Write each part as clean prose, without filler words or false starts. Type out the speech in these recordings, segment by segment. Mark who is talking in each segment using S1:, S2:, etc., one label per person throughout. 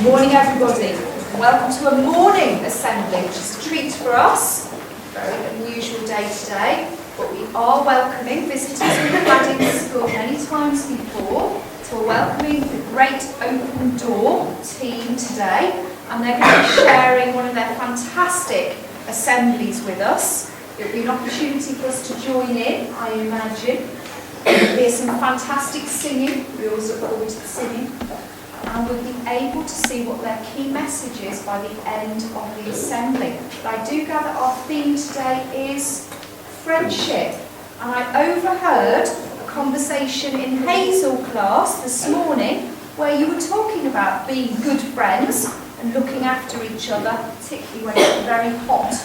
S1: Morning everybody, welcome to a morning assembly, which is a treat for us. Very unusual day today, but we are welcoming visitors we've had in the school many times before. So we're welcoming the Great Open Door team today, and they're going to be sharing one of their fantastic assemblies with us. It'll be an opportunity for us to join in, I imagine. There'll be some fantastic singing, we always look forward to the singing. And we'll be able to see what their key message is by the end of the assembly. But I do gather our theme today is friendship. And I overheard a conversation in Hazel class this morning where you were talking about being good friends and looking after each other, particularly when it's very hot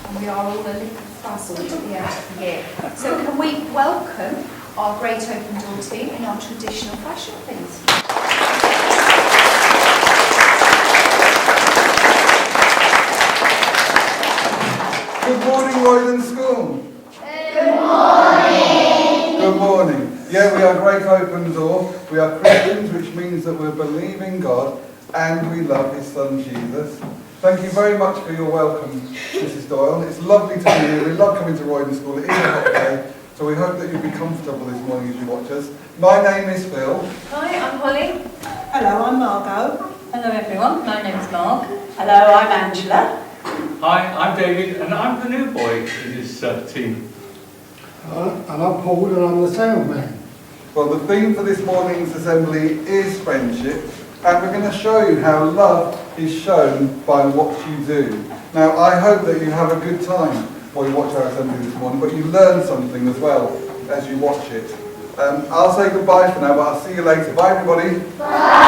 S1: and we are all a little frazzled at the end of the year. So can we welcome our Great Open Door team in our traditional fashion, please?
S2: Good morning, Royden School.
S3: Good morning.
S2: Good morning. Yeah, we are Great Open Door. We are Christians, which means that we believe in God and we love His Son Jesus. Thank you very much for your welcome, Mrs. Doyle. It's lovely to be here. We love coming to Royden School. It is a hot day, so we hope that you'll be comfortable this morning as you watch us. My name is Phil.
S4: Hi, I'm Holly.
S5: Hello, I'm Margot.
S4: Hello everyone, my name's Mark. Hello, I'm Angela.
S6: Hi, I'm David, and I'm the new boy in this team.
S7: And I'm Paul, and I'm the sound man.
S2: Well, the theme for this morning's assembly is friendship, and we're going to show you how love is shown by what you do. Now, I hope that you have a good time while you watch our assembly this morning, but you learn something as well as you watch it. I'll say goodbye for now, but I'll see you later. Bye, everybody.
S3: Bye.